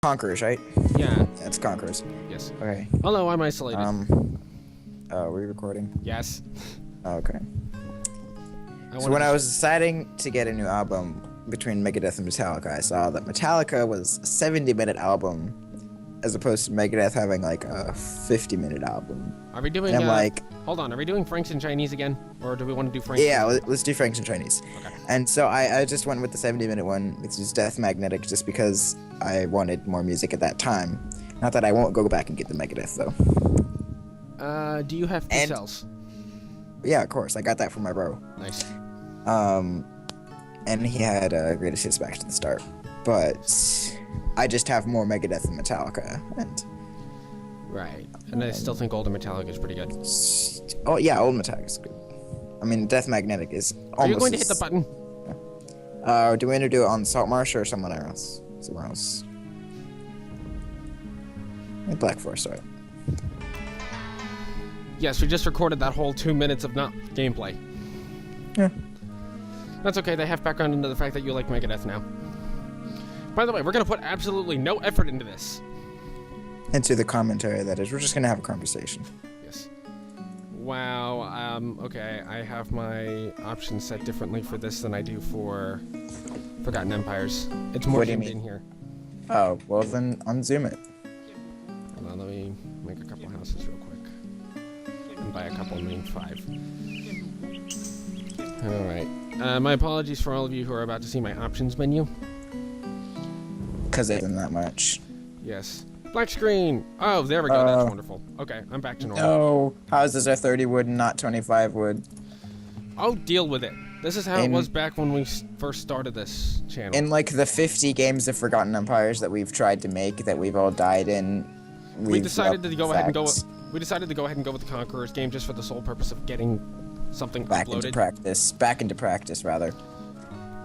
Conquerors, right? Yeah. It's Conquerors. Yes. Okay. Hello, I'm isolated. Are we recording? Yes. Oh, okay. So when I was deciding to get a new album between Megadeth and Metallica, I saw that Metallica was a 70-minute album, as opposed to Megadeth having like a 50-minute album. Are we doing? And I'm like, hold on. Are we doing Franks in Chinese again, or do we want to do Franks? yeah, let's do Franks in Chinese. Okay. And so I just went with the 70-minute one, which is Death Magnetic, just because I wanted more music at that time. Not that I won't go back and get the Megadeth though. Do you have cells? Yeah, of course. I got that from my bro. Nice. And he had Greatest Hits back to the start, but I just have more Megadeth than Metallica, and right. And I still think older Metallica is pretty good. Oh yeah, old Metallica is good. I mean, Death Magnetic is almost. Are you going to hit the button? Do we want to do it on Saltmarsh or somewhere else? Somewhere else. Black Forest, right? Yes, we just recorded that whole 2 minutes of not gameplay. Yeah. That's okay, they have background into the fact that you like Megadeth now. By the way, we're gonna put absolutely no effort into this. Into the commentary, that is. We're just gonna have a conversation. Yes. Wow, okay, I have my options set differently for this than I do for Forgotten Empires. It's more zoomed in here. Oh, well then unzoom it. Hold on, let me make a couple houses real quick. And by a couple, I mean 5. Alright. My apologies for all of you who are about to see my options menu. Because it isn't that much. Yes. Black screen! Oh, there we go. That's wonderful. Okay, I'm back to normal. No. How is this a 30 wood and not 25 wood? Oh, deal with it. This is how it was back when we first started this channel. In like the 50 games of Forgotten Empires that we've tried to make, that we've all died in, we decided to go ahead and go. We decided to go ahead and go with the Conquerors game just for the sole purpose of getting something back uploaded. Back into practice, rather.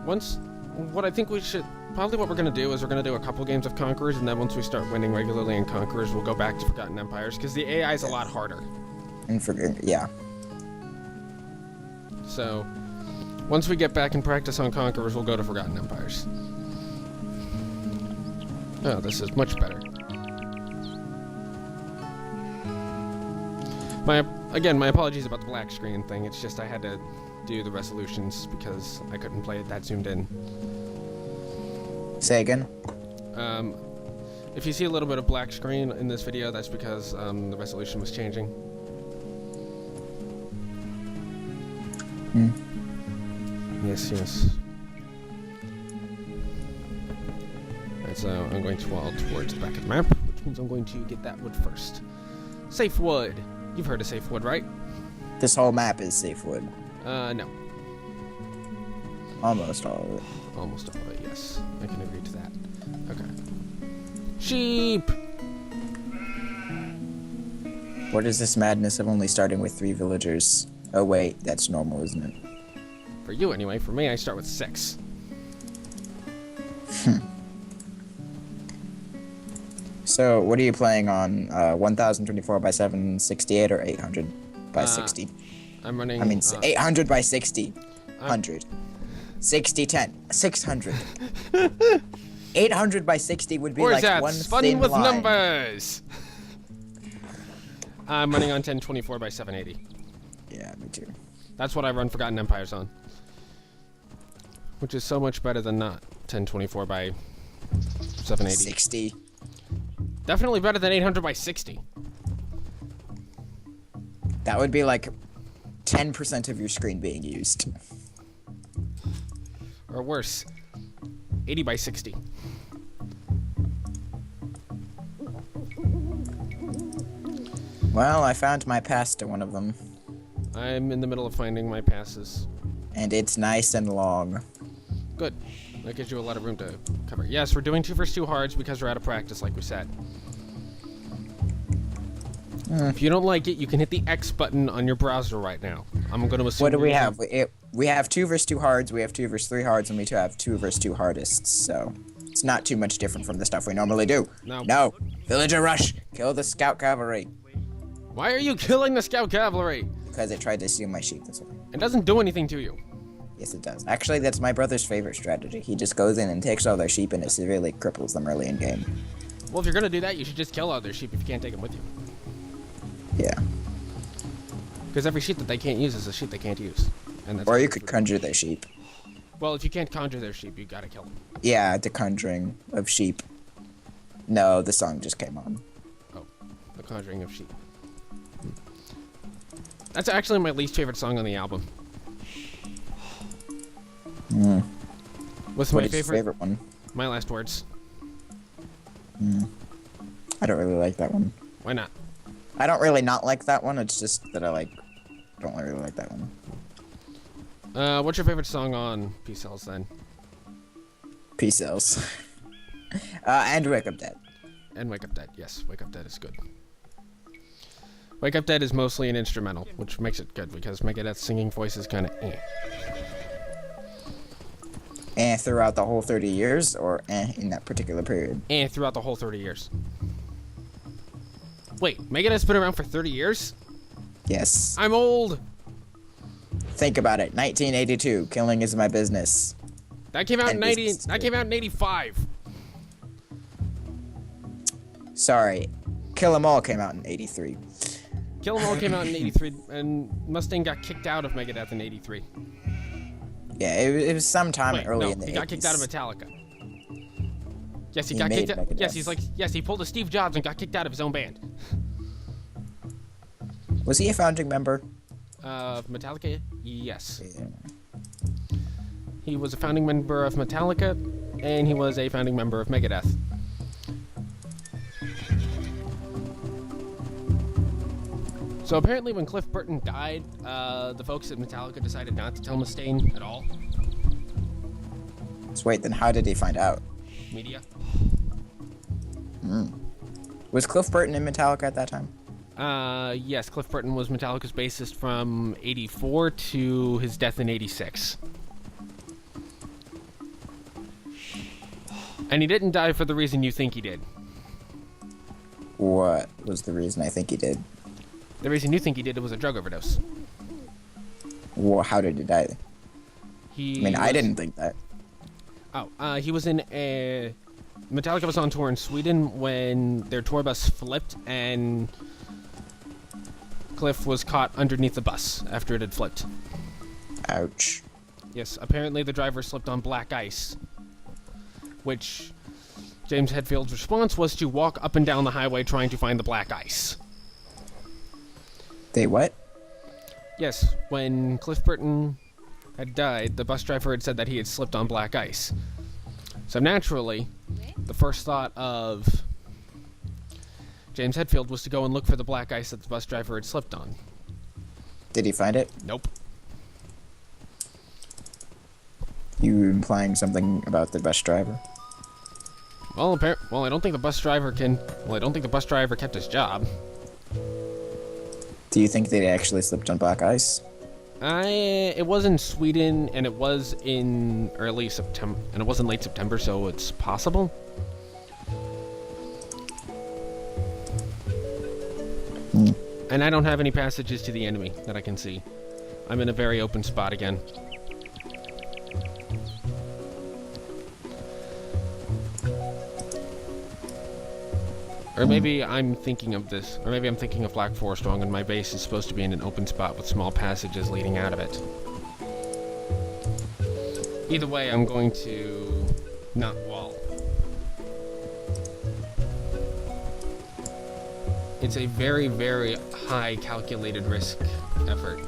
What I think we should, probably what we're going to do is we're going to do a couple games of Conquerors, and then once we start winning regularly in Conquerors, we'll go back to Forgotten Empires, because the AI is a lot harder. Yeah. So, once we get back in practice on Conquerors, we'll go to Forgotten Empires. Oh, this is much better. My apologies about the black screen thing. It's just I had to do the resolutions because I couldn't play it that zoomed in. Say again? If you see a little bit of black screen in this video, that's because the resolution was changing. Yes. And so I'm going to wall towards the back of the map, which means I'm going to get that wood first. Safe wood. You've heard of safe wood, right? This whole map is safe wood. No. Almost all of it. Almost all of it, yes. I can agree to that. Okay. Sheep! What is this madness of only starting with 3 villagers? Oh wait, that's normal, isn't it? For you, anyway. For me, I start with 6. So, what are you playing on? 1024 by 768 or 800 by 60? I'm running... 800 by 60. 100. 60, 10. 600. 800 by 60 would be like one fun thin with line. numbers! I'm running on 1024 by 780. Yeah, me too. That's what I run Forgotten Empires on. Which is so much better than not 1024 by 780. 60. Definitely better than 800 by 60. That would be like 10% of your screen being used. Or worse, 80 by 60. Well, I found my pass to one of them. I'm in the middle of finding my passes. And it's nice and long. Good. That gives you a lot of room to cover. Yes, we're doing 2 vs 2 hards because we're out of practice, like we said. If you don't like it, you can hit the X button on your browser right now. I'm going to assume. What do we have? We have 2 vs 2 hards, we have 2 vs 3 hards, and we have 2 vs 2 hardists, so it's not too much different from the stuff we normally do. No. Villager rush! Kill the scout cavalry. Why are you killing the scout cavalry? Because it tried to steal my sheep, that's why. It doesn't do anything to you. Yes, it does. Actually, that's my brother's favorite strategy. He just goes in and takes all their sheep and it severely cripples them early in game. Well, if you're gonna do that, you should just kill other sheep if you can't take them with you. Yeah. Because every sheep that they can't use is a sheep they can't use. And that's Or you could conjure their sheep. Well, if you can't conjure their sheep, you gotta kill them. Yeah, the conjuring of sheep. No, the song just came on. Oh, the conjuring of sheep. That's actually my least favorite song on the album. What's my What is your favorite one? My Last Words. I don't really like that one. Why not? I don't really not like that one. It's just that I don't really like that one. What's your favorite song on Peace Cells then? Peace Cells. And Wake Up Dead. And Wake Up Dead. Yes, Wake Up Dead is good. Wake Up Dead is mostly an instrumental, which makes it good because Megadeth's singing voice is kind of eh. Throughout the whole 30 years, or in that particular period? Throughout the whole 30 years. Wait, Megadeth's been around for 30 years? Yes. I'm old! Think about it. 1982, Killing Is My Business. That came out in 85. Sorry. Kill 'Em All came out in 83. Kill 'Em All came out in 83, and Mustaine got kicked out of Megadeth in 83. Yeah, it was sometime early in the 80s. He got kicked out of Metallica. Yes, he got made kicked out. Megadeth. Yes, he pulled a Steve Jobs and got kicked out of his own band. Was he a founding member? Of Metallica? Yes. Yeah. He was a founding member of Metallica, and he was a founding member of Megadeth. So apparently when Cliff Burton died, the folks at Metallica decided not to tell Mustaine at all. So wait, then how did he find out? Media. Was Cliff Burton in Metallica at that time? Yes, Cliff Burton was Metallica's bassist from 84 to his death in 86. And he didn't die for the reason you think he did. What was the reason I think he did? The reason you think he did it was a drug overdose. Well, how did he die? I didn't think that. Oh, he was in a... Metallica was on tour in Sweden when their tour bus flipped and Cliff was caught underneath the bus after it had flipped. Ouch. Yes, apparently the driver slipped on black ice, which James Hetfield's response was to walk up and down the highway trying to find the black ice. They what? Yes, when Cliff Burton had died, the bus driver had said that he had slipped on black ice. So naturally, the first thought of James Hetfield was to go and look for the black ice that the bus driver had slipped on. Did he find it? Nope. You implying something about the bus driver? Well, I don't think the bus driver kept his job. Do you think they actually slipped on black ice? It was in Sweden, and it was in early September, and it was in late September, so it's possible. And I don't have any passages to the enemy that I can see. I'm in a very open spot again. Or maybe I'm thinking of this, or maybe I'm thinking of Black Forest wrong, and my base is supposed to be in an open spot with small passages leading out of it. Either way, I'm going to not wall. It's a very, very high calculated risk effort.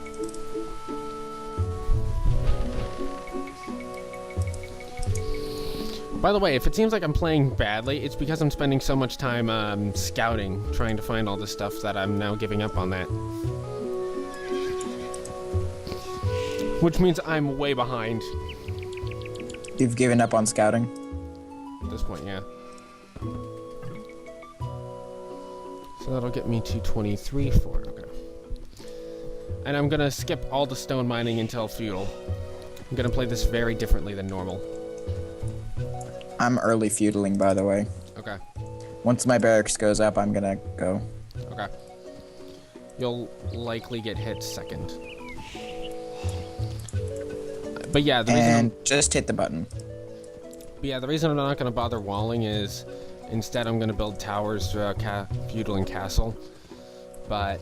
By the way, if it seems like I'm playing badly, it's because I'm spending so much time scouting, trying to find all this stuff that I'm now giving up on that. Which means I'm way behind. You've given up on scouting? At this point, yeah. So that'll get me to 23 for it, okay. And I'm gonna skip all the stone mining until feudal. I'm gonna play this very differently than normal. I'm early feudaling, by the way. Okay. Once my barracks goes up, I'm gonna go. Okay. You'll likely get hit second. But yeah, the reason just hit the button. But yeah, the reason I'm not gonna bother walling is Instead, I'm going to build towers throughout Feudal and Castle. But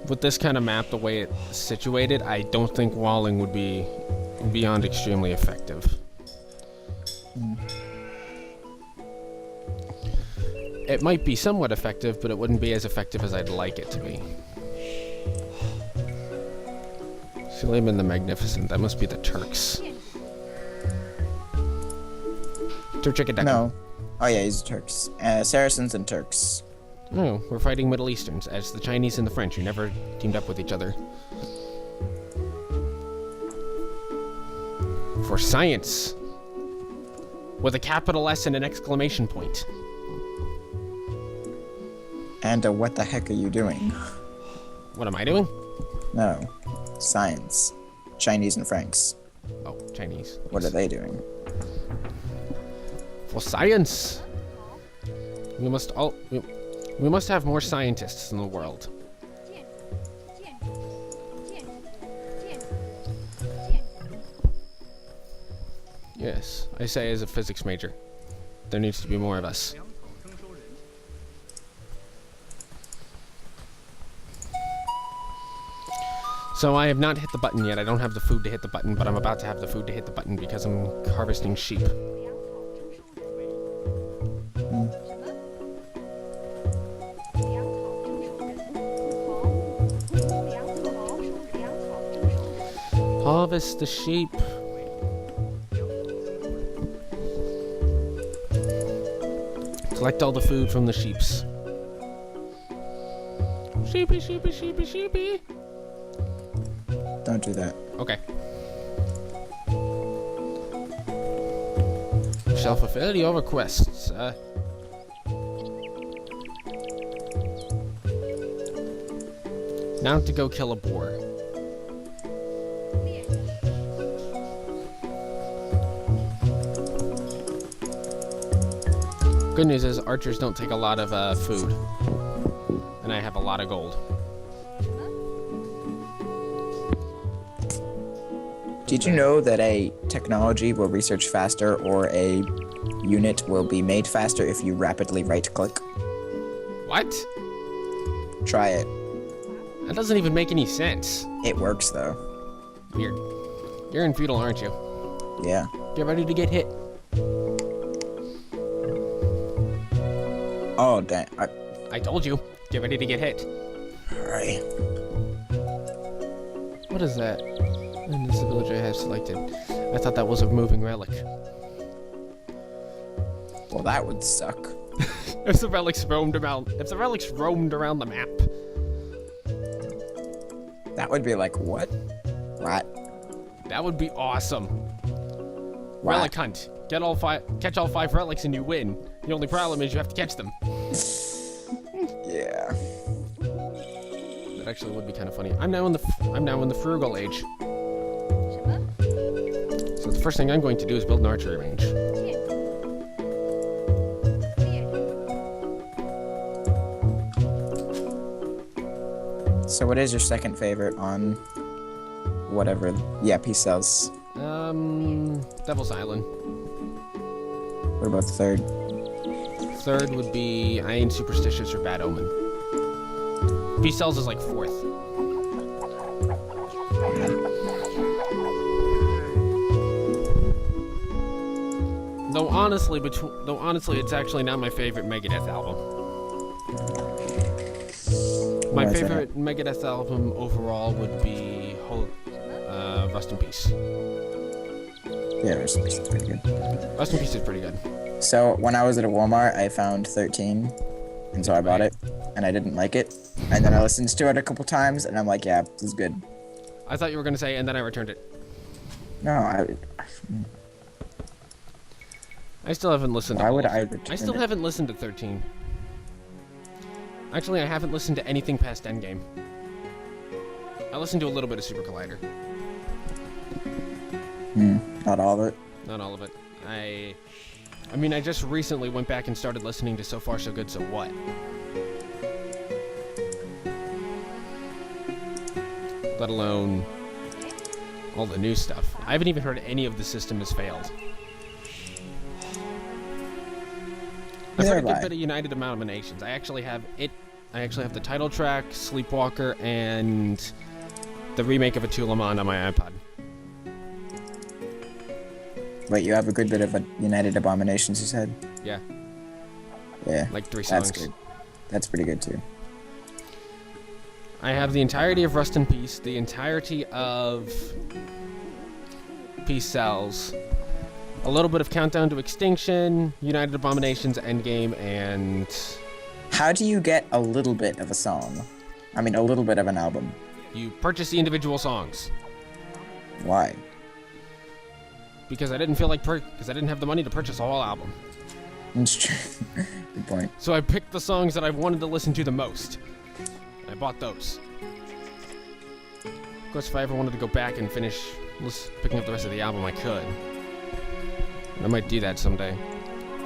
with this kind of map, the way it's situated, I don't think walling would be beyond extremely effective. It might be somewhat effective, but it wouldn't be as effective as I'd like it to be. Suleiman the Magnificent, that must be the Turks. No. Oh yeah, he's Turks. Saracens and Turks. Oh, we're fighting Middle Easterns, as the Chinese and the French, who never teamed up with each other. For science! With a capital S and an exclamation point. And what the heck are you doing? What am I doing? No. Science. Chinese and Franks. Oh, Chinese. What are they doing? For science! We must have more scientists in the world. Yes, I say as a physics major. There needs to be more of us. So I have not hit the button yet. I don't have the food to hit the button, but I'm about to have the food to hit the button because I'm harvesting sheep. Harvest the sheep. Collect all the food from the sheeps. Sheepy, sheepy, sheepy, sheepy. Don't do that. Okay. Shall fulfill your requests. Now to go kill a boar. Good news is archers don't take a lot of food, and I have a lot of gold. Did you know that a technology will research faster or a unit will be made faster if you rapidly right-click? What? Try it. That doesn't even make any sense. It works, though. Weird. You're in feudal, aren't you? Yeah. Get ready to get hit. Oh, dang. I told you. Get ready to get hit. Alright. What is that? And this villager I have selected. I thought that was a moving relic. Well, that would suck. If the relics roamed around the map. That would be like, what? What? That would be awesome. What? Relic hunt. Catch all 5 relics and you win. The only problem is you have to catch them. Yeah. That actually would be kind of funny. I'm now in the frugal age. So the first thing I'm going to do is build an archery range. So what is your second favorite on whatever he sells? Devil's Island. What about the third? Third would be I Ain't Superstitious or Bad Omen. He sells is like 4th. Though honestly, it's actually not my favorite Megadeth album. My favorite Megadeth album overall would be Rust in Peace. Yeah, Rust in Peace is pretty good. Rust in Peace is pretty good. So when I was at a Walmart, I found 13, and so I bought it, and I didn't like it. And then I listened to it a couple times, and I'm like, yeah, this is good. I thought you were going to say, and then I returned it. No, I still haven't listened to Why would I return I still it? haven't listened to 13. Actually, I haven't listened to anything past Endgame. I listened to a little bit of Super Collider. Not all of it. Not all of it. I mean, I just recently went back and started listening to So Far So Good, So What. Let alone all the new stuff. I haven't even heard any of The System Has Failed. I've heard a Thereby. good bit of United Abominations. I actually have the title track, Sleepwalker, and the remake of Atulamon on my iPod. Wait, you have a good bit of United Abominations, you said? Yeah. Yeah. Like 3 songs. That's good. That's pretty good, too. I have the entirety of Rust in Peace, the entirety of Peace Cells, a little bit of Countdown to Extinction, United Abominations, Endgame, and... How do you get a little bit of a song? I mean, a little bit of an album. You purchase the individual songs. Why? Because I didn't feel like because I didn't have the money to purchase a whole album. It's true. Good point. So I picked the songs that I wanted to listen to the most. And I bought those. Of course, if I ever wanted to go back and finish picking up the rest of the album, I could. And I might do that someday.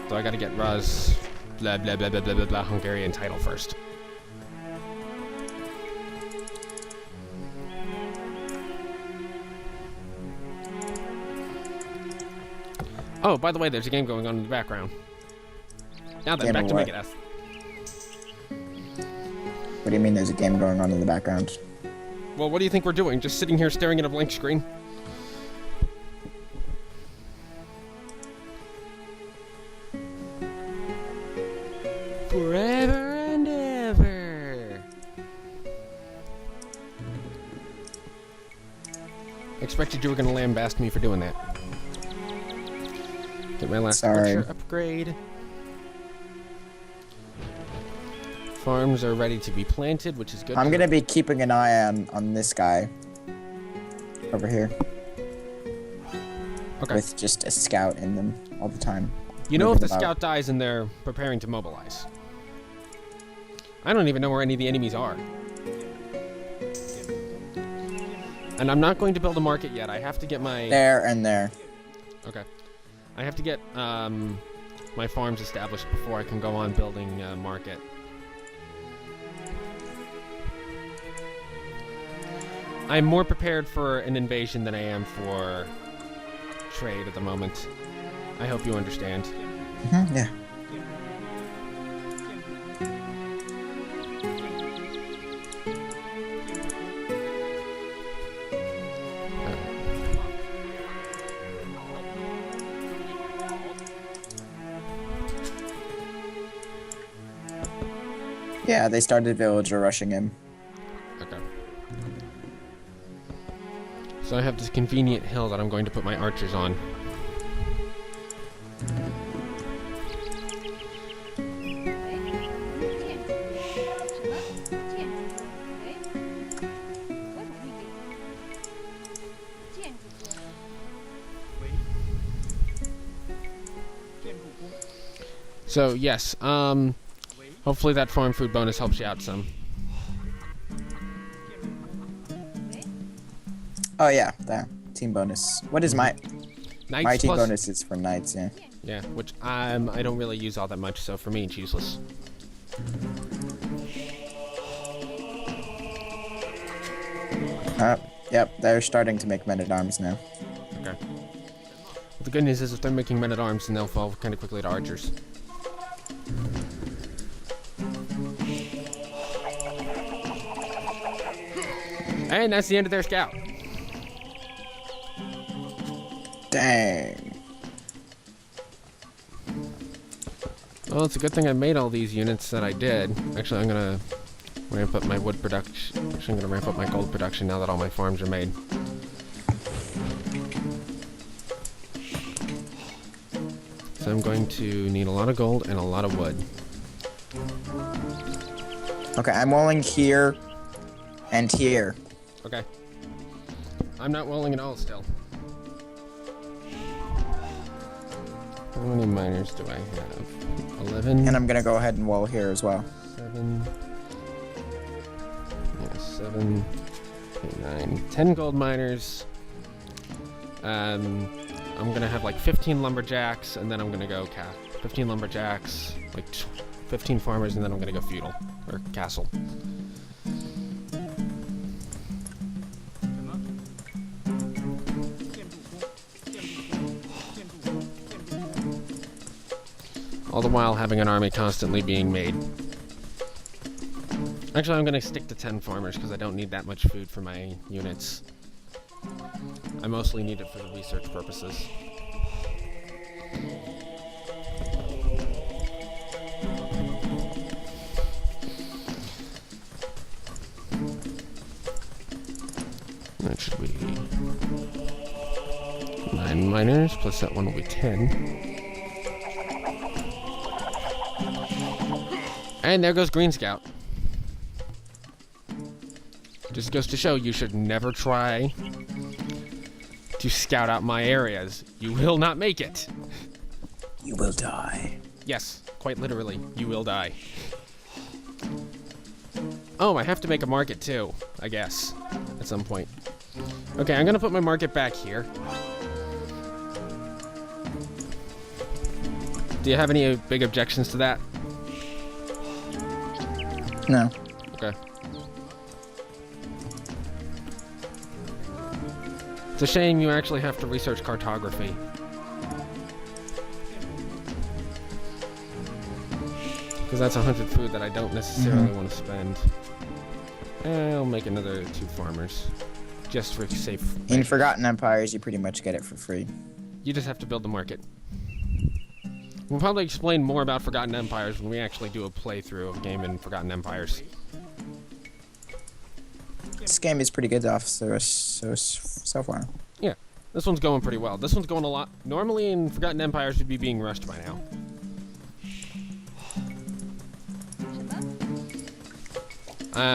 So I gotta get Ruz, blah blah blah blah blah blah blah Hungarian title first. Oh, by the way, there's a game going on in the background. Now then, back to Megadeth. What do you mean there's a game going on in the background? Well, what do you think we're doing? Just sitting here staring at a blank screen? Forever and ever. I expected you were going to lambaste me for doing that. Get my last butcher upgrade. Farms are ready to be planted, which is good. I'm gonna be keeping an eye on this guy over here. Okay. With just a scout in them all the time. You know if the scout dies and they're preparing to mobilize. I don't even know where any of the enemies are. And I'm not going to build a market yet. I have to get my... There and there. Okay. I have to get my farms established before I can go on building a market. I'm more prepared for an invasion than I am for trade at the moment. I hope you understand. Mm-hmm, yeah. Yeah, they started villager rushing him. Okay. So I have this convenient hill that I'm going to put my archers on. So yes, hopefully that farm food bonus helps you out some. Oh yeah, there. Team bonus. What is my Knights my team plus, bonus is for knights, yeah. Yeah, which I don't really use all that much, so for me it's useless. Yep, they're starting to make men-at-arms now. Okay. Well, the good news is if they're making men-at-arms, then they'll fall kind of quickly to archers. And that's the end of their scout. Dang. Well, it's a good thing I made all these units that I did. Actually, I'm gonna ramp up my wood production. Actually, I'm gonna ramp up my gold production now that all my farms are made. So I'm going to need a lot of gold and a lot of wood. Okay, I'm walling here and here. Okay. I'm not walling at all still. How many miners do I have? 11. And I'm gonna go ahead and wall here as well. 7. Yeah, 7. 8, 9. 10 gold miners. I'm gonna have like 15 lumberjacks, and then I'm gonna go 15 lumberjacks, like 15 farmers, and then I'm gonna go feudal or castle. All the while having an army constantly being made. Actually, I'm going to stick to 10 farmers because I don't need that much food for my units. I mostly need it for the research purposes. That should be 9 miners, plus that one will be 10. And there goes Green Scout. Just goes to show you should never try to scout out my areas. You will not make it. You will die. Yes, quite literally, you will die. Oh, I have to make a market too, I guess, at some point. Okay, I'm gonna put my market back here. Do you have any big objections to that? No. Okay. It's a shame you actually have to research cartography. Because that's 100 food that I don't necessarily want to spend. I'll make another 2 farmers. Just for safe. In Forgotten Empires, you pretty much get it for free. You just have to build the market. We'll probably explain more about Forgotten Empires when we actually do a playthrough of game in Forgotten Empires. This game is pretty good off so far. Yeah, this one's going pretty well. This one's going a lot. Normally in Forgotten Empires would be being rushed by now.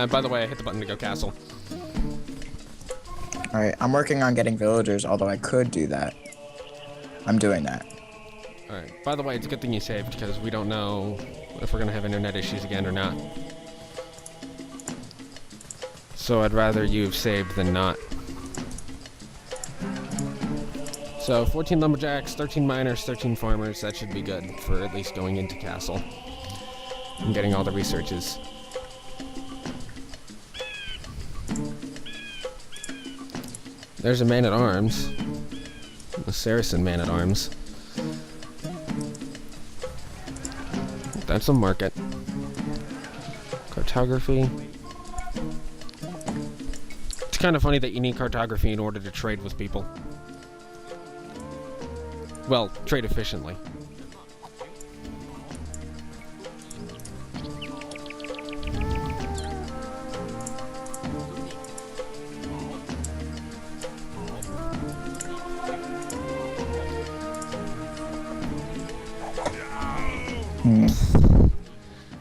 By the way, I hit the button to go castle. Alright, I'm working on getting villagers, although I could do that. I'm doing that. Alright, by the way, it's a good thing you saved, because we don't know if we're going to have internet issues again or not. So I'd rather you've saved than not. So 14 lumberjacks, 13 miners, 13 farmers, that should be good for at least going into castle and getting all the researches. There's a man-at-arms. A Saracen man-at-arms. That's a market. Cartography. It's kind of funny that you need cartography in order to trade with people. Well, trade efficiently.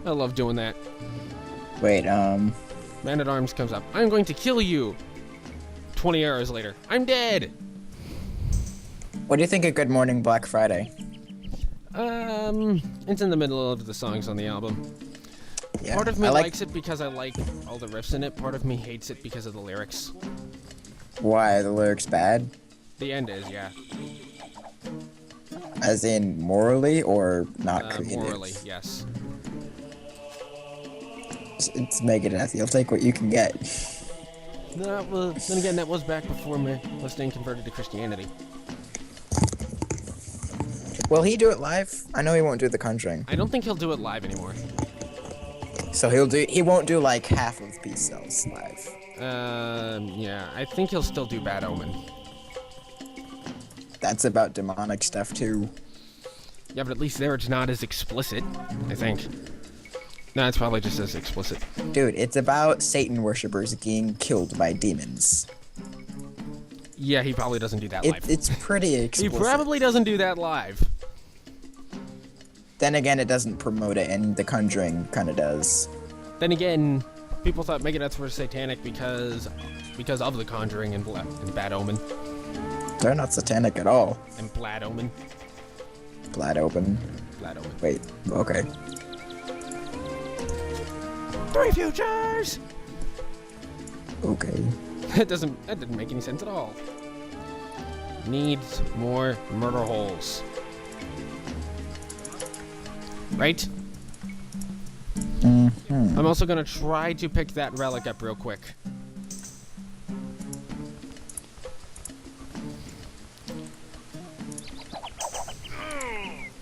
I love doing that. Wait, Man-at-arms comes up. I'm going to kill you! 20 hours later. I'm dead! what do you think of Good Morning Black Friday? It's in the middle of the songs on the album. Yeah, Part of me likes it because I like all the riffs in it. Part of me hates it because of the lyrics. Why? Are the lyrics bad? The end is, yeah. As in morally or not creative? Morally, yes. It's Megadeth. You'll take what you can get. No, well, then again, that was back before Mustaine converted to Christianity. Will he do it live? I know he won't do The Conjuring. I don't think he'll do it live anymore. So he won't do like half of Peace Cells live. Yeah, I think he'll still do Bad Omen. That's about demonic stuff too. Yeah, but at least there it's not as explicit, I think. No, it's probably just as explicit. Dude, it's about Satan worshippers being killed by demons. Yeah, he probably doesn't do that live. It's pretty explicit. He probably doesn't do that live. Then again, it doesn't promote it, and The Conjuring kind of does. Then again, people thought Megadeth were satanic because of The Conjuring and Bad Omen. They're not satanic at all. And Bad Omen. Glad open. Bad Omen. Wait, okay. 3 futures! Okay. That didn't make any sense at all. Needs more murder holes. Right? Mm-hmm. I'm also gonna try to pick that relic up real quick.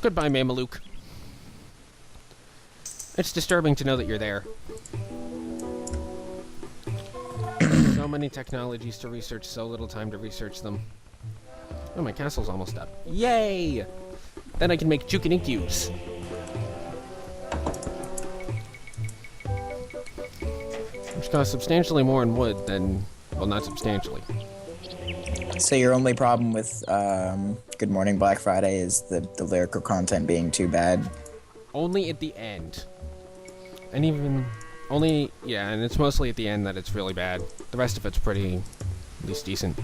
Goodbye, Mameluke. It's disturbing to know that you're there. So many technologies to research, so little time to research them. Oh, my castle's almost up. Yay! Then I can make Juke-and-Inkyus. Which costs substantially more in wood than... Well, not substantially. So your only problem with Good Morning Black Friday is the lyrical content being too bad? Only at the end. And even... Only... Yeah, and it's mostly at the end that it's really bad. The rest of it's pretty... at least decent.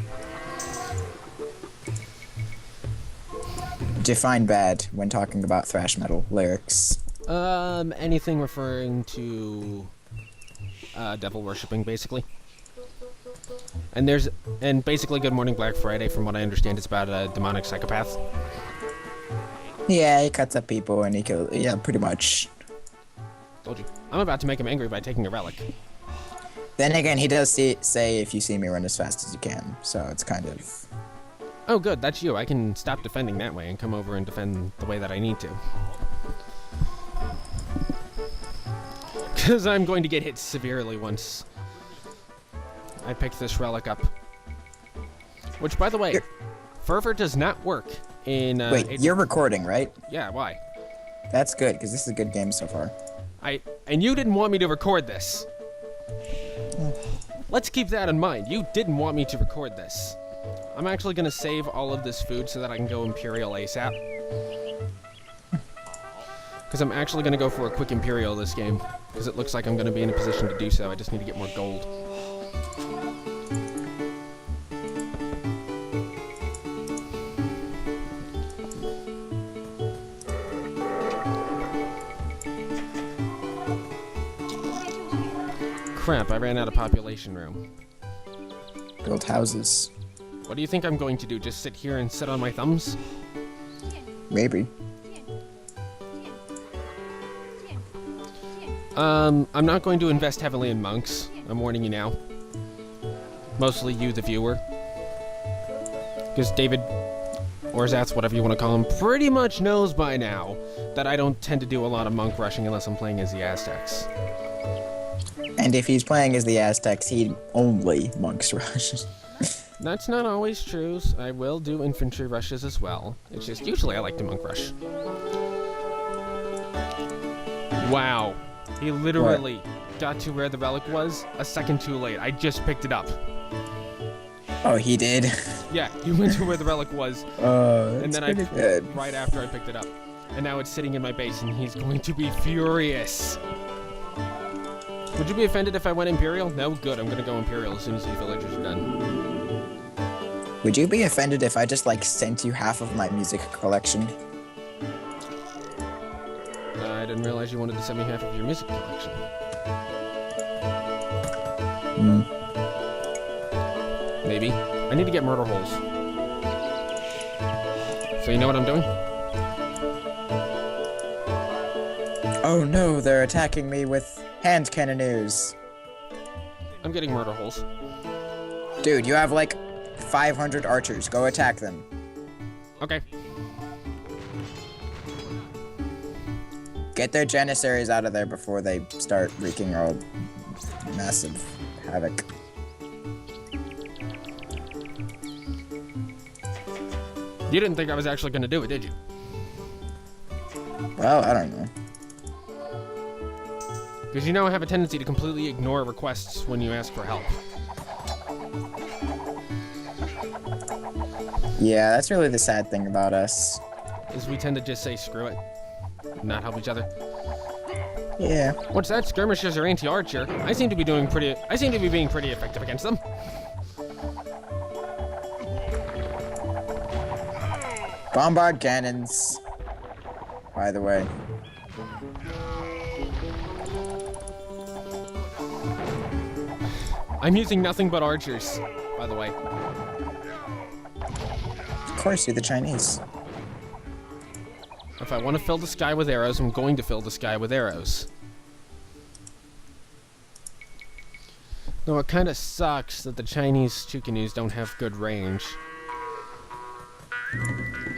Define bad when talking about thrash metal lyrics. Anything referring to... devil worshipping, basically. And basically Good Morning Black Friday, from what I understand, it's about a demonic psychopath. Yeah, he cuts up people and he kills... Yeah, pretty much. Told you. I'm about to make him angry by taking a relic. Then again, he does say, if you see me, run as fast as you can. So it's kind of... Oh, good, that's you. I can stop defending that way and come over and defend the way that I need to. Because I'm going to get hit severely once I pick this relic up. Which, by the way, Fervor does not work in... Wait, you're recording, right? Yeah, why? That's good, because this is a good game so far. And you didn't want me to record this. Let's keep that in mind. You didn't want me to record this. I'm actually going to save all of this food so that I can go Imperial ASAP. Because I'm actually going to go for a quick Imperial this game. Because it looks like I'm going to be in a position to do so. I just need to get more gold. Crap, I ran out of population room. Build houses. What do you think I'm going to do? Just sit here and sit on my thumbs? Maybe. I'm not going to invest heavily in monks. I'm warning you now. Mostly you, the viewer. Because David, orzath, whatever you want to call him, pretty much knows by now that I don't tend to do a lot of monk rushing unless I'm playing as the Aztecs. And if he's playing as the Aztecs, he only monks rush. That's not always true. I will do infantry rushes as well. It's just usually I like to monk rush. Wow. He literally got to where the relic was a second too late. I just picked it up. Oh, he did? Yeah, he went to where the relic was. And then right after I picked it up. And now it's sitting in my base and he's going to be furious. Would you be offended if I went Imperial? No? Good, I'm gonna go Imperial as soon as these villagers are done. Would you be offended if I just, like, sent you half of my music collection? I didn't realize you wanted to send me half of your music collection. Maybe. I need to get murder holes. So you know what I'm doing? Oh no, they're attacking me with hand cannoneers. I'm getting murder holes. Dude, you have like 500 archers. Go attack them. Okay. Get their janissaries out of there before they start wreaking all massive havoc. You didn't think I was actually going to do it, did you? Well, I don't know. Because you know I have a tendency to completely ignore requests when you ask for help. Yeah, that's really the sad thing about us. Is we tend to just say screw it. Not help each other. Yeah. What's that? Skirmishers are anti-archer. I seem to be being pretty effective against them. Bombard cannons. By the way. I'm using nothing but archers, by the way. Of course, you're the Chinese. If I want to fill the sky with arrows, I'm going to fill the sky with arrows. Though it kind of sucks that the Chinese Chukanus don't have good range.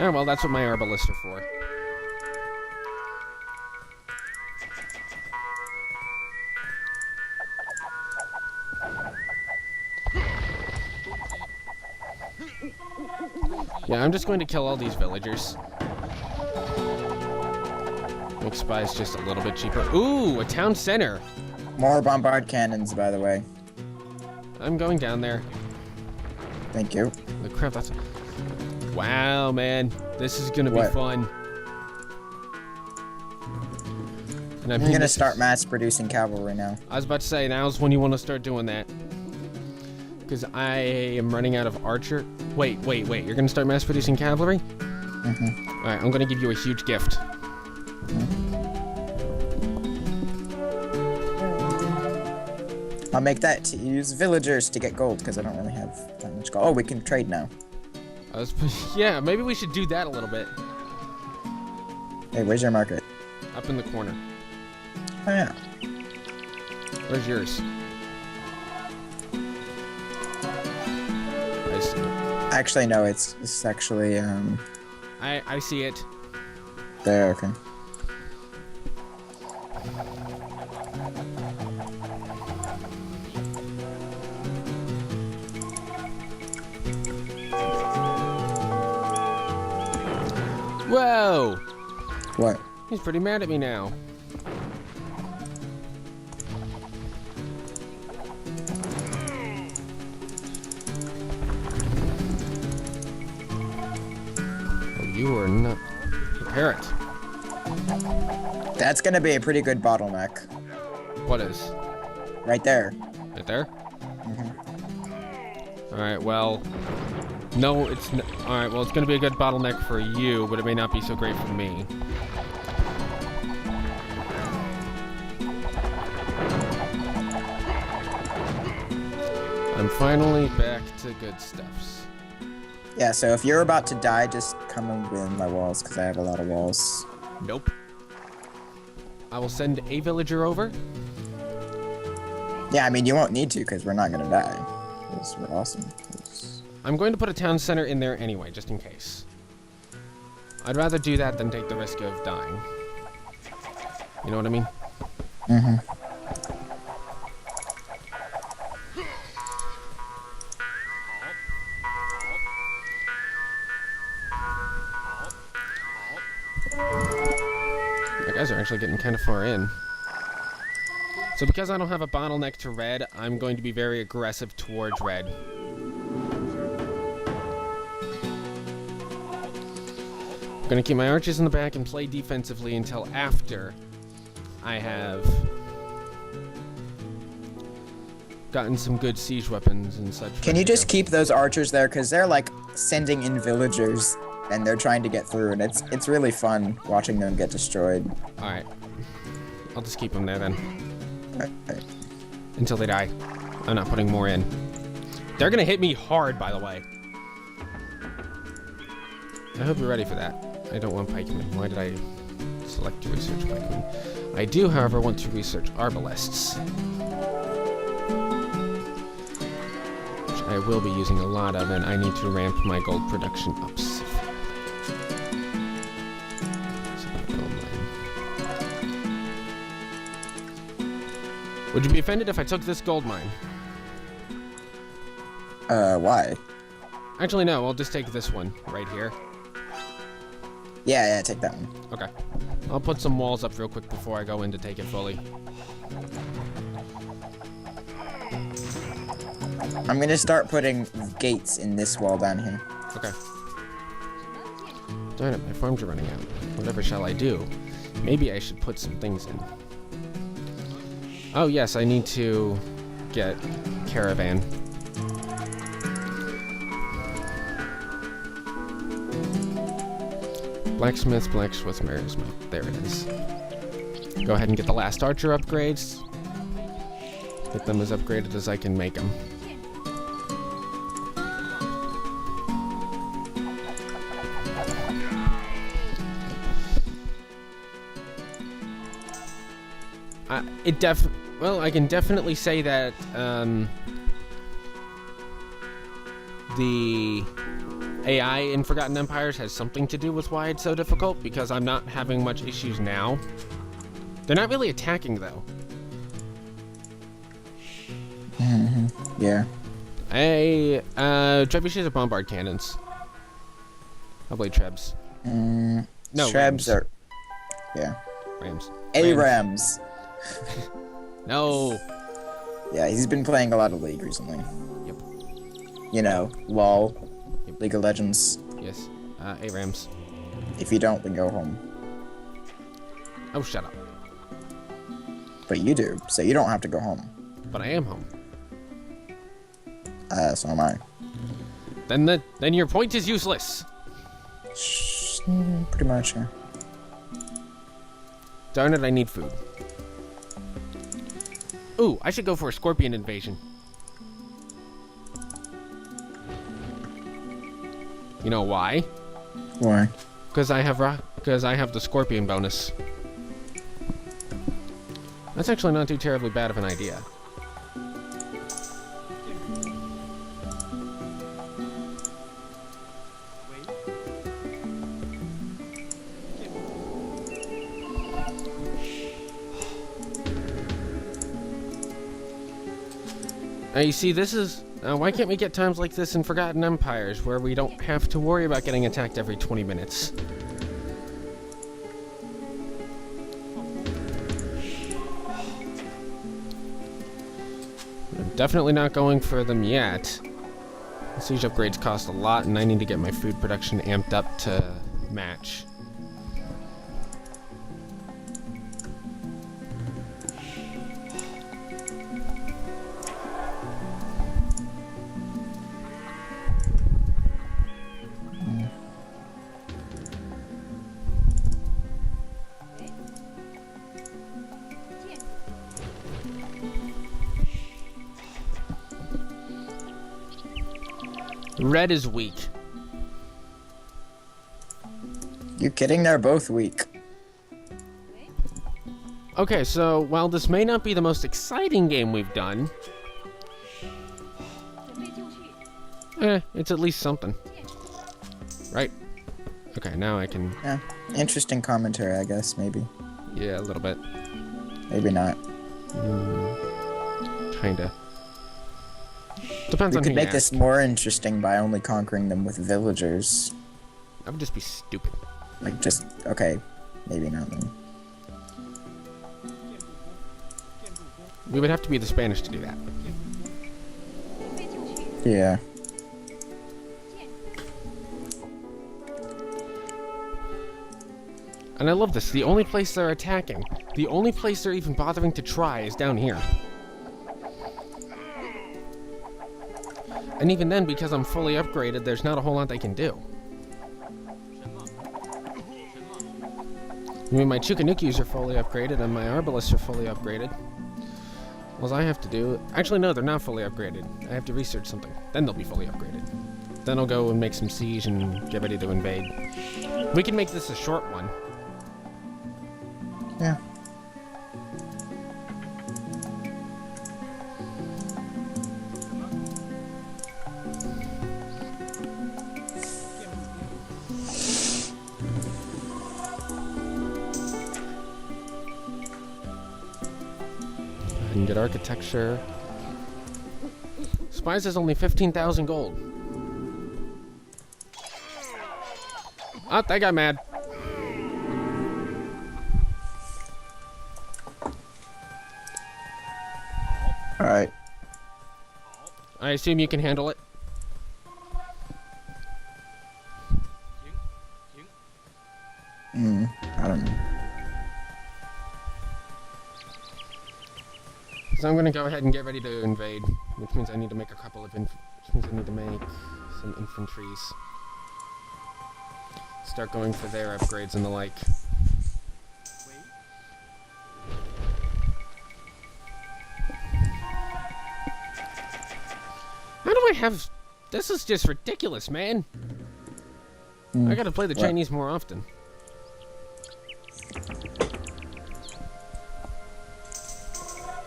Oh well, that's what my arbalists are for. Yeah, I'm just going to kill all these villagers. Make spies just a little bit cheaper. Ooh, a town center. More bombard cannons, by the way. I'm going down there. Thank you. The crap, that's... Wow, man. This is gonna be fun. And I'm gonna start mass producing cavalry now. I was about to say, now's when you want to start doing that. Because I am running out of archer. Wait. You're gonna start mass producing cavalry? Mm-hmm. Alright, I'm gonna give you a huge gift. I'll make that to use villagers to get gold, because I don't really have that much gold. Oh, we can trade now. Yeah, maybe we should do that a little bit. Hey, where's your market? Up in the corner. Oh, yeah. Where's yours? I see it. Actually, no, it's actually, I see it. there, okay. Whoa! What? He's pretty mad at me now. Oh, you are not... Prepare it. That's gonna be a pretty good bottleneck. What is? Right there. Right there? Mm-hmm. Alright, well... No, it's... Alright, well, it's gonna be a good bottleneck for you, but it may not be so great for me. I'm finally back to good stuffs. Yeah, so if you're about to die, just come and win my walls, because I have a lot of walls. Nope. I will send a villager over. Yeah, I mean, you won't need to, because we're not gonna die. Because we're awesome. I'm going to put a town center in there anyway, just in case. I'd rather do that than take the risk of dying. You know what I mean? Mm-hmm. You guys are actually getting kind of far in. So because I don't have a bottleneck to red, I'm going to be very aggressive towards red. I'm going to keep my archers in the back and play defensively until after I have gotten some good siege weapons and such. Can you just keep those archers there? Because they're like sending in villagers and they're trying to get through, and it's really fun watching them get destroyed. Alright. I'll just keep them there then. Okay. Until they die. I'm not putting more in. They're going to hit me hard, by the way. I hope you're ready for that. I don't want pikemen. Why did I select to research pikemen? I do, however, want to research arbalists. Which I will be using a lot of, and I need to ramp my gold production up. Would you be offended if I took this gold mine? Why? Actually, no. I'll just take this one right here. Yeah, take that one. Okay. I'll put some walls up real quick before I go in to take it fully. I'm gonna start putting gates in this wall down here. Okay. Darn it, my farms are running out. Whatever shall I do? Maybe I should put some things in. Oh yes, I need to get caravan. Blacksmith, Marysmith. There it is. Go ahead and get the last archer upgrades. Get them as upgraded as I can make them. Well, I can definitely say that the AI in Forgotten Empires has something to do with why it's so difficult, because I'm not having much issues now. They're not really attacking, though. Mm-hmm. Yeah. Trebuchets are bombard cannons. Probably Trebs. No, Trebs Rams. are... Yeah. Rams. Rams. No. Yeah, he's been playing a lot of League recently. Yep. You know, LOL. Yep. League of Legends. Yes. Rams. If you don't, then go home. Oh, shut up. But you do, so you don't have to go home. But I am home. So am I. Then your point is useless. Pretty much, yeah. Darn it, I need food. Ooh, I should go for a scorpion invasion. You know why? Why? Because I have the scorpion bonus. That's actually not too terribly bad of an idea. Now you see, this is... why can't we get times like this in Forgotten Empires, where we don't have to worry about getting attacked every 20 minutes? I'm definitely not going for them yet. Siege upgrades cost a lot, and I need to get my food production amped up to match. Red is weak. You kidding? They're both weak. Okay, so while this may not be the most exciting game we've done, it's at least something. Right? Okay, now I can... Yeah, interesting commentary, I guess, maybe. Yeah, a little bit. Maybe not. Kinda. Depends We on could who make you this ask. more interesting by only conquering them with villagers. That would just be stupid. Like, just... Okay, maybe not then. We would have to be the Spanish to do that. Yeah. And I love this. The only place they're attacking, the only place they're even bothering to try is down here. And even then, because I'm fully upgraded, there's not a whole lot they can do. I mean, my Chukanukis are fully upgraded, and my Arbalists are fully upgraded. All I have to do... Actually, no, they're not fully upgraded. I have to research something. Then they'll be fully upgraded. Then I'll go and make some siege and get ready to invade. We can make this a short one. Yeah. I can get architecture. Spies is only 15,000 gold. Oh, that got mad. Alright. I assume you can handle it. I don't know. So I'm gonna go ahead and get ready to invade, which means I need to make a couple of some infantries. Start going for their upgrades and the like. How do I have... This is just ridiculous, man. I gotta play the Chinese more often.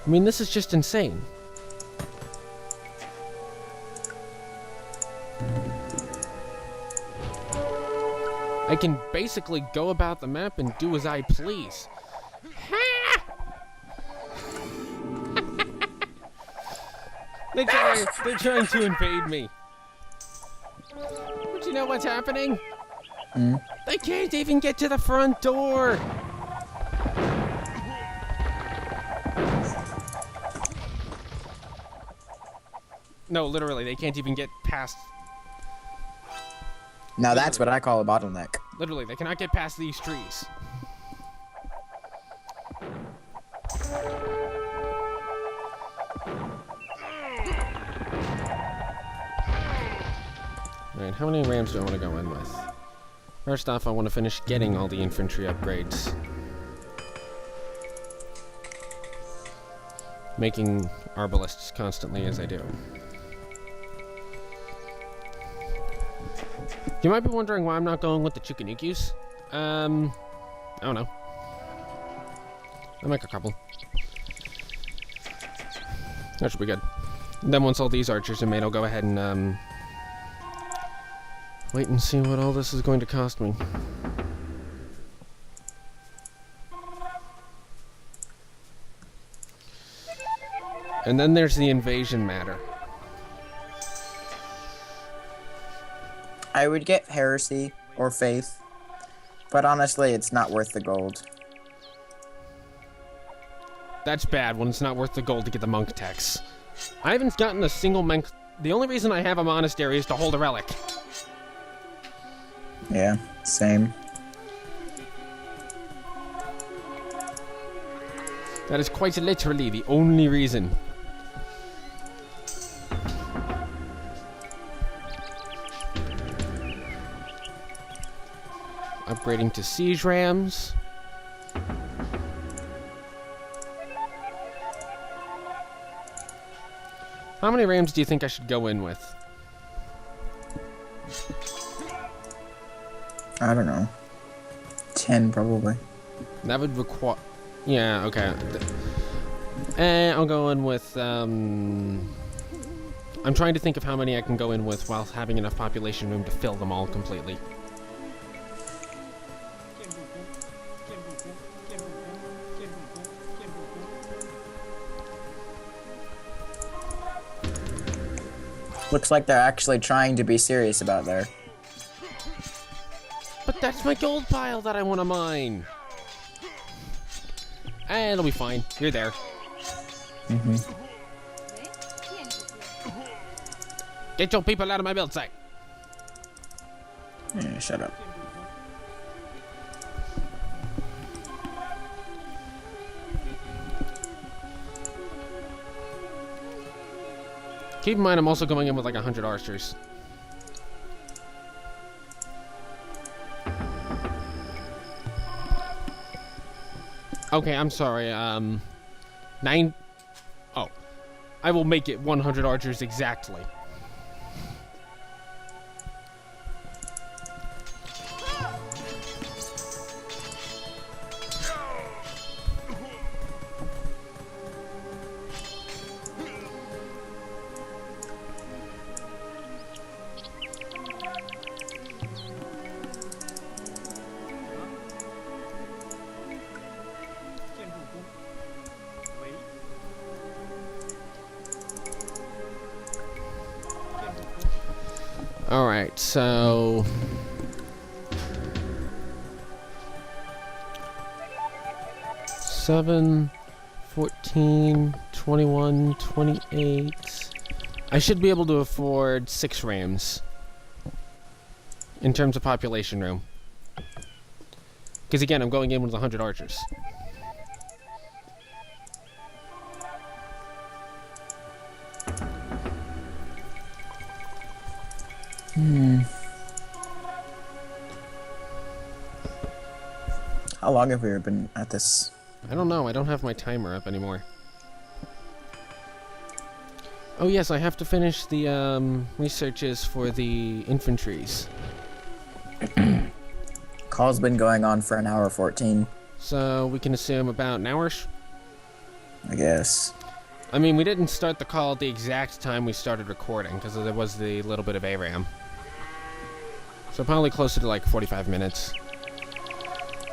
I mean, this is just insane. I can basically go about the map and do as I please. They're trying to invade me. But you know what's happening? They can't even get to the front door. No, literally, they can't even get past. Now that's what I call a bottleneck. Literally, they cannot get past these trees. Alright, how many rams do I want to go in with? First off, I want to finish getting all the infantry upgrades. Making arbalists constantly as I do. You might be wondering why I'm not going with the Chukanukis. I don't know. I'll make a couple. That should be good. And then once all these archers are made, I'll go ahead and wait and see what all this is going to cost me. And then there's the invasion matter. I would get heresy or faith, but honestly, it's not worth the gold. That's bad when it's not worth the gold to get the monk techs. I haven't gotten a single monk. The only reason I have a monastery is to hold a relic. Yeah, same. That is quite literally the only reason. Upgrading to siege rams. How many rams do you think I should go in with? I don't know. 10 probably. That would require... Yeah, okay. I'll go in with... I'm trying to think of how many I can go in with while having enough population room to fill them all completely. Looks like they're actually trying to be serious about there. But that's my gold pile that I want to mine. It'll be fine. You're there. Get your people out of my build site. Yeah, shut up. Keep in mind, I'm also going in with like 100 archers. Okay, I'm sorry. Oh, I will make it 100 archers exactly. Alright, so... 7, 14, 21, 28... I should be able to afford 6 rams. In terms of population room. Because again, I'm going in with 100 archers. How long have we been at this? I don't know. I don't have my timer up anymore. Oh yes, I have to finish the researches for the infantries. Call's been going on for an hour 14. So we can assume about an hour. I guess. I mean, we didn't start the call at the exact time we started recording because there was the little bit of ARAM. So probably closer to like 45 minutes.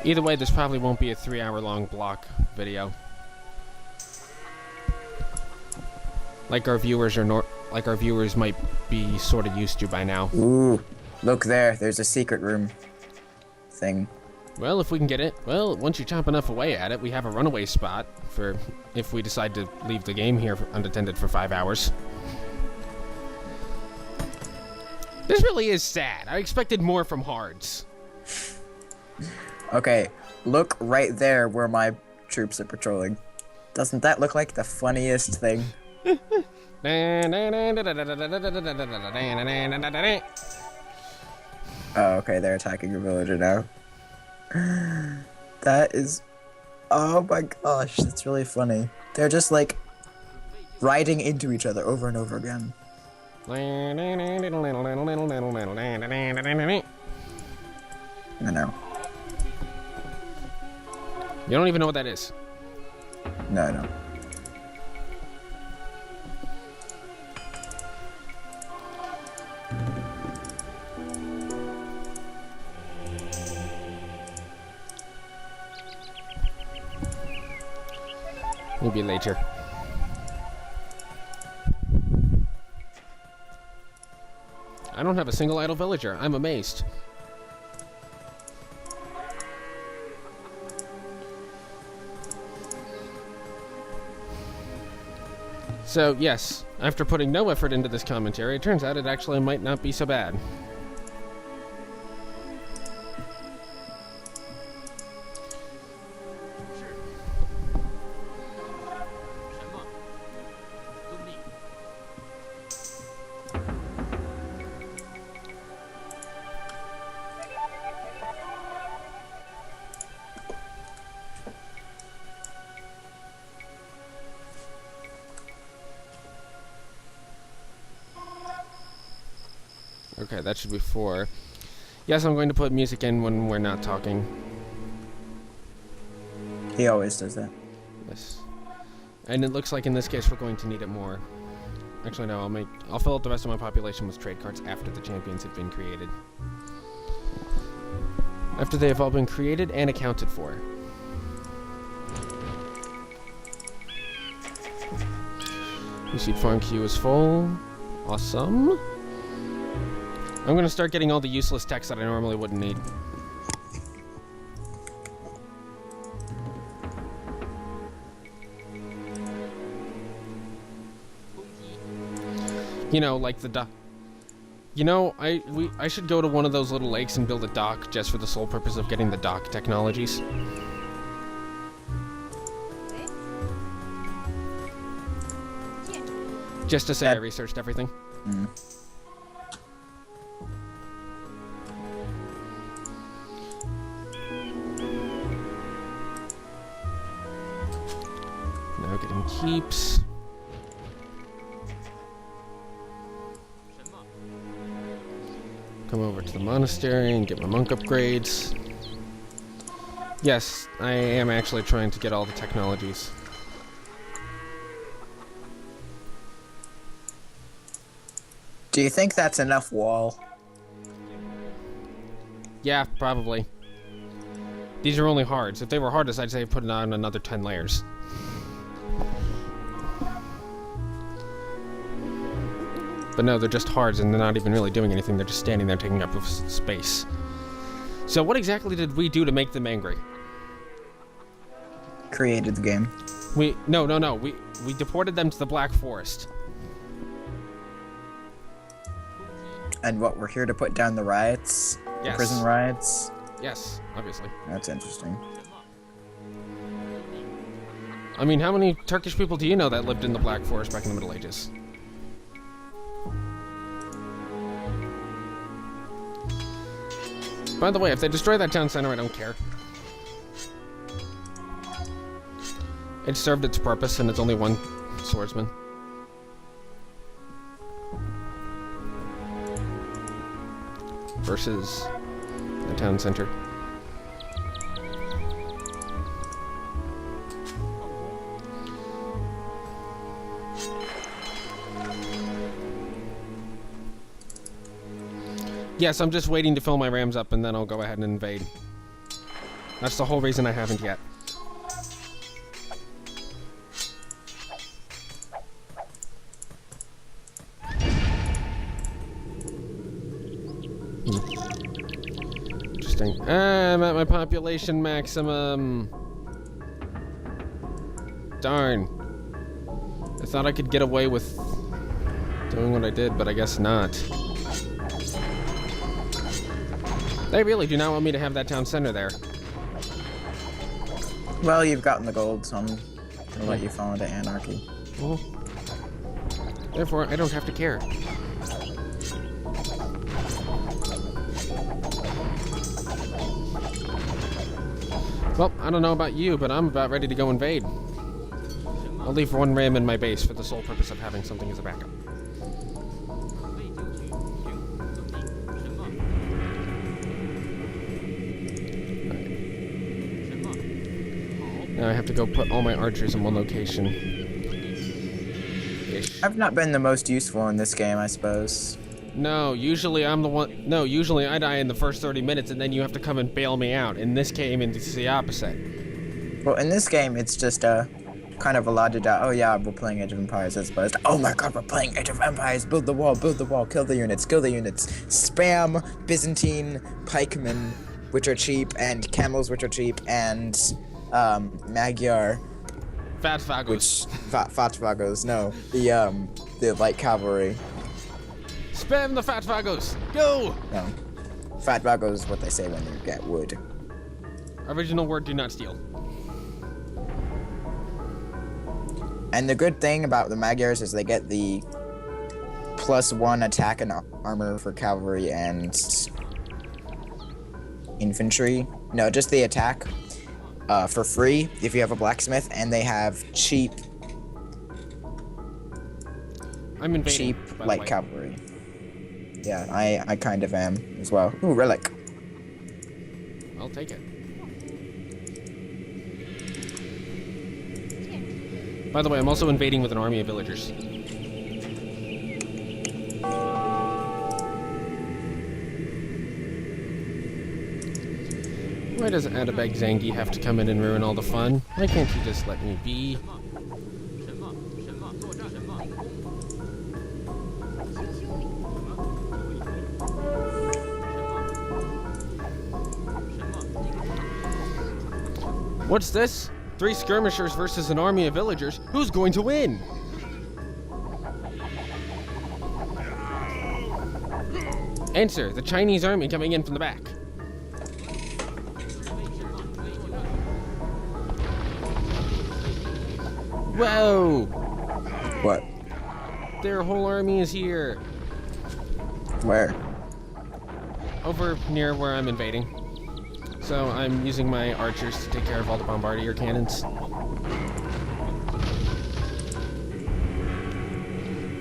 Either way, this probably won't be a 3-hour-long block video. Like our viewers might be sort of used to by now. Ooh, look there. There's a secret room. thing. Well, if we can get it. Well, once you chop enough away at it, we have a runaway spot for if we decide to leave the game here unattended for 5 hours. This really is sad. I expected more from Hards. Okay, look right there where my troops are patrolling. Doesn't that look like the funniest thing? Oh, okay, they're attacking a villager now. That is... Oh my gosh, that's really funny. They're just like riding into each other over and over again. I know. You don't even know what that is. No, no. Maybe later. I don't have a single idle villager. I'm amazed. So, yes, after putting no effort into this commentary, it turns out it actually might not be so bad. Okay, that should be 4. Yes, I'm going to put music in when we're not talking. He always does that. Yes. And it looks like in this case we're going to need it more. Actually, no, I'll fill out the rest of my population with trade cards after the champions have been created. After they have all been created and accounted for. The seed farm queue is full. Awesome. I'm going to start getting all the useless text that I normally wouldn't need. You know, like the dock. You know, I should go to one of those little lakes and build a dock just for the sole purpose of getting the dock technologies. Just to say I researched everything. Mm. Now getting keeps. Come over to the monastery and get my monk upgrades. Yes, I am actually trying to get all the technologies. Do you think that's enough wall? Yeah, probably. These are only hards. If they were hardest, I'd say put on another 10 layers. But no, they're just hards, and they're not even really doing anything. They're just standing there taking up space. So what exactly did we do to make them angry? Created the game. No. We deported them to the Black Forest. And what, we're here to put down the riots? Yes. The prison riots? Yes, obviously. That's interesting. I mean, how many Turkish people do you know that lived in the Black Forest back in the Middle Ages? By the way, if they destroy that town center, I don't care. It served its purpose, and it's only one swordsman. Versus the town center. Yes, I'm just waiting to fill my rams up, and then I'll go ahead and invade. That's the whole reason I haven't yet. interesting. I'm at my population maximum. Darn. I thought I could get away with doing what I did, but I guess not. They really do not want me to have that town center there. Well, you've gotten the gold, so I'm gonna let you fall into anarchy. Well, therefore, I don't have to care. Well, I don't know about you, but I'm about ready to go invade. I'll leave one ram in my base for the sole purpose of having something as a backup. Now I have to go put all my archers in one location. Ish. I've not been the most useful in this game, I suppose. No, usually I'm the one. No, usually I die in the first 30 minutes and then you have to come and bail me out. In this game, it's the opposite. Well, in this game, it's just a kind of a la-da-da. Oh yeah, we're playing Age of Empires as opposed to, oh my god, we're playing Age of Empires. Build the wall, kill the units, spam Byzantine pikemen, which are cheap, and camels, which are cheap, and Magyar. Fatvagos. Fatvagos, no. The light cavalry. Spam the Fatvagos! Go! No. Fatvagos is what they say when you get wood. Original word, do not steal. And the good thing about the Magyars is they get the +1 attack and armor for cavalry and infantry. No, just the attack for free if you have a blacksmith, and they have cheap light cavalry. Yeah, I kind of am as well. Ooh, relic. I'll take it. By the way, I'm also invading with an army of villagers. Why does Adabeg Zangi have to come in and ruin all the fun? Why can't you just let me be? What's this? 3 skirmishers versus an army of villagers. Who's going to win? Answer, the Chinese army coming in from the back. Whoa! What? Their whole army is here. Where? Over near where I'm invading. So I'm using my archers to take care of all the bombardier cannons.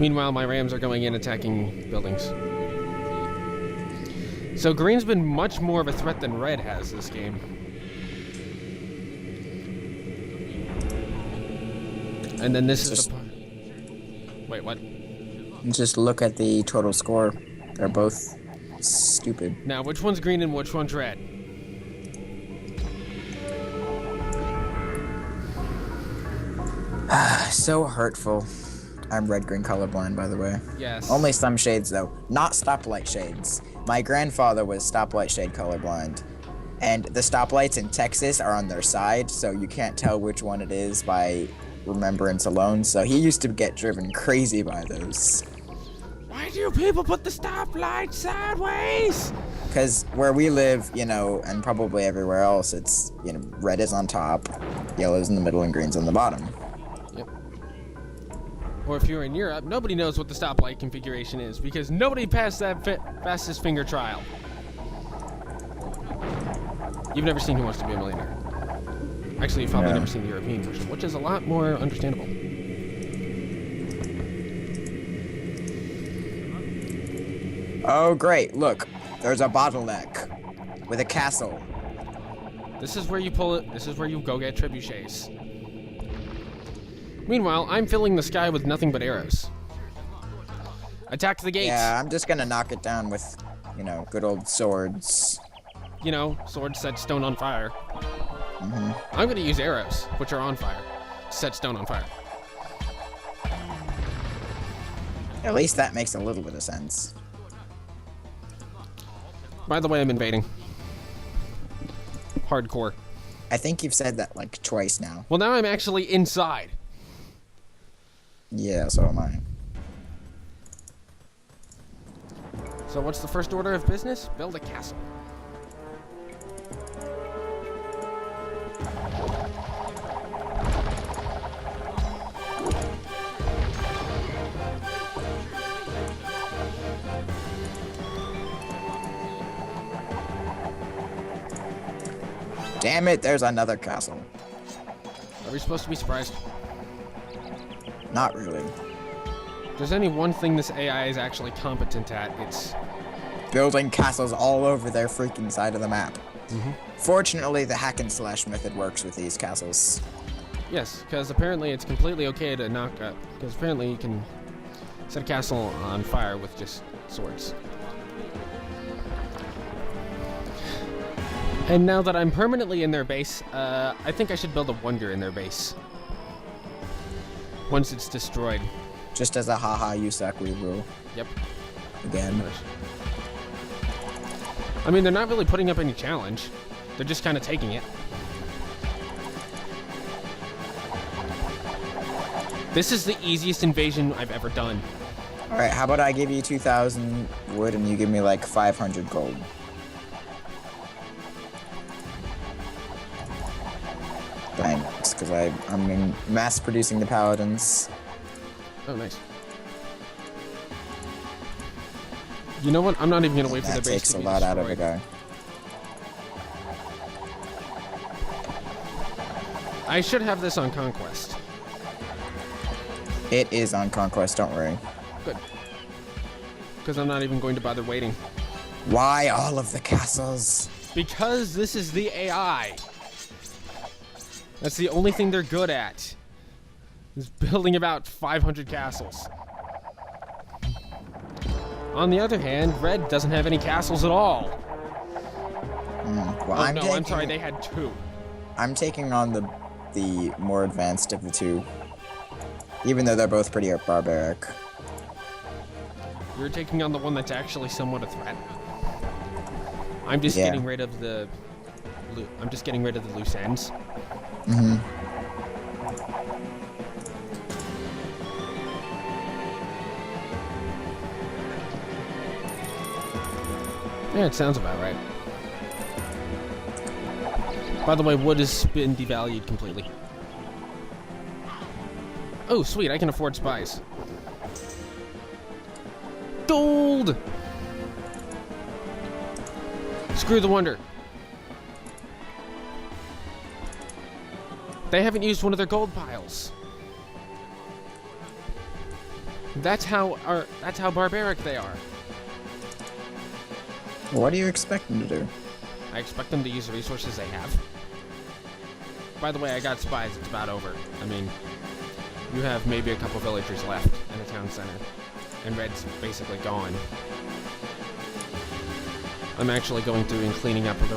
Meanwhile, my rams are going in attacking buildings. So green's been much more of a threat than red has this game. And then this is the... Wait, what? Just look at the total score. They're both stupid. Now, which one's green and which one's red? So hurtful. I'm red-green colorblind, by the way. Yes. Only some shades, though. Not stoplight shades. My grandfather was stoplight shade colorblind. And the stoplights in Texas are on their side, so you can't tell which one it is by remembrance alone. So he used to get driven crazy by those. Why do people put the stoplight sideways? Because where we live, you know, and probably everywhere else, it's, you know, red is on top, yellow's in the middle, and green's on the bottom. Yep. Or if you're in Europe, nobody knows what the stoplight configuration is because nobody passed that fastest finger trial. You've never seen Who Wants to Be a Millionaire. Actually, you've probably never seen the European version, which is a lot more understandable. Oh, great. Look, there's a bottleneck with a castle. This is where you pull it. This is where you go get trebuchets. Meanwhile, I'm filling the sky with nothing but arrows. Attack the gates. Yeah, I'm just gonna knock it down with, you know, good old swords. You know, swords set stone on fire. Mm-hmm. I'm gonna use arrows, which are on fire, to set stone on fire. At least that makes a little bit of sense. By the way, I'm invading. hardcore. I think you've said that like twice now. Well, now I'm actually inside. Yeah, so am I. So what's the first order of business? Build a castle. Damn it, there's another castle. Are we supposed to be surprised? Not really. If there's any one thing this AI is actually competent at, it's... building castles all over their freaking side of the map. Mhm. Fortunately, the hack and slash method works with these castles. Yes, because apparently it's completely okay to knock up. Because apparently you can set a castle on fire with just swords. And now that I'm permanently in their base, I think I should build a wonder in their base. Once it's destroyed. Just as a haha, you suck, we will. Yep. Again. I mean, they're not really putting up any challenge. They're just kind of taking it. This is the easiest invasion I've ever done. Alright, how about I give you 2,000 wood and you give me like 500 gold? Thanks, because I'm mass producing the paladins. Oh, nice. You know what? I'm not even going to wait for the That base takes to a be lot out of a destroyed. guy. I should have this on Conquest. It is on Conquest, don't worry. Good. Because I'm not even going to bother waiting. Why all of the castles? Because this is the AI. That's the only thing they're good at. Is building about 500 castles. On the other hand, Red doesn't have any castles at all. Well, I'm sorry, they had 2. I'm taking on the more advanced of the two. Even though they're both pretty barbaric. You're taking on the one that's actually somewhat a threat. I'm just Yeah. getting rid of the loose ends. Mm-hmm. Yeah, it sounds about right. By the way, wood has been devalued completely. Oh, sweet, I can afford spies. Gold! Screw the wonder. They haven't used one of their gold piles. That's how barbaric they are. What do you expect them to do? I expect them to use the resources they have. By the way, I got spies. It's about over. I mean, you have maybe a couple villagers left in the town center. And Red's basically gone. I'm actually going through and cleaning up the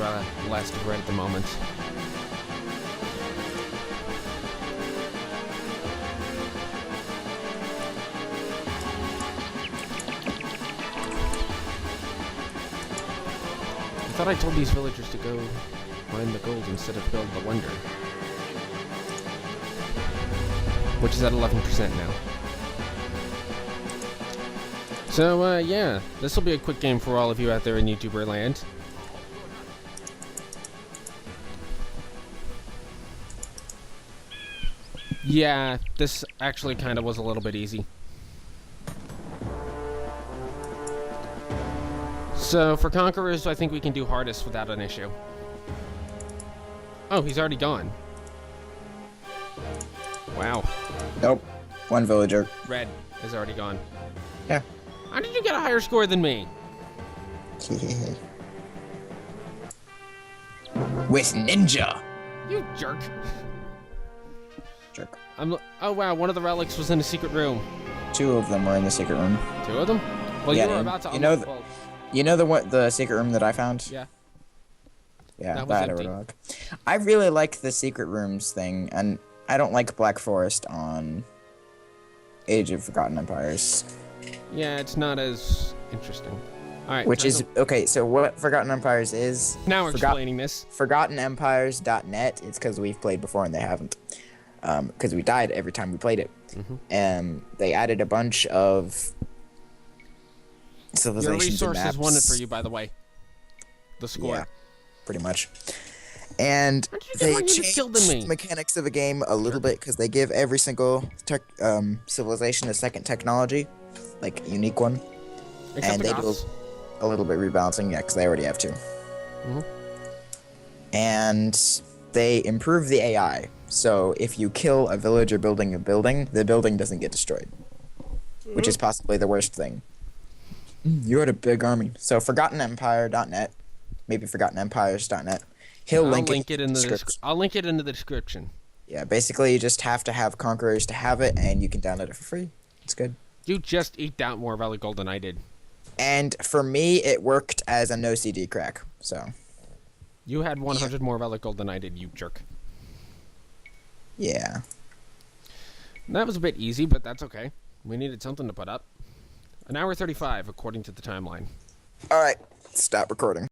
last of Red at the moment. I thought I told these villagers to go mine the gold instead of build the wonder. Which is at 11% now. So, yeah, this will be a quick game for all of you out there in YouTuber land. Yeah, this actually kind of was a little bit easy. So, for Conquerors, I think we can do hardest without an issue. Oh, he's already gone. Wow. Nope. One villager. Red is already gone. Yeah. How did you get a higher score than me? With ninja. You jerk. Jerk. Oh wow, one of the relics was in a secret room. 2 of them were in the secret room. 2 of them? Well, Yeah, you were and about to. you know You know the secret room that I found? Yeah. Yeah, That was that empty. Rogue. I really like the secret rooms thing, and I don't like Black Forest on Age of Forgotten Empires. Yeah, it's not as interesting. All right. Which is okay. So what Forgotten Empires is? Now we're explaining this. ForgottenEmpires.net. It's because we've played before and they haven't. Because we died every time we played it. They added a bunch of civilizations. Your resource and maps. is wanted for you, by the way. The score. Yeah, pretty much. And they changed the mechanics of the game a little bit because they give every single civilization a second technology, like unique one. Except and they do a little bit rebalancing, yeah, because they already have two. And they improve the AI. So if you kill a villager building a building, the building doesn't get destroyed, which is possibly the worst thing. You had a big army. So ForgottenEmpire.net, maybe ForgottenEmpires.net. I'll link it in the description. Yeah, basically you just have to have Conquerors to have it, and you can download it for free. It's good. You just eked out more Valley Gold than I did. And for me, it worked as a no CD crack. So. You had 100 more Valley Gold than I did, you jerk. Yeah. That was a bit easy, but that's okay. We needed something to put up. An hour 35, according to the timeline. All right, stop recording.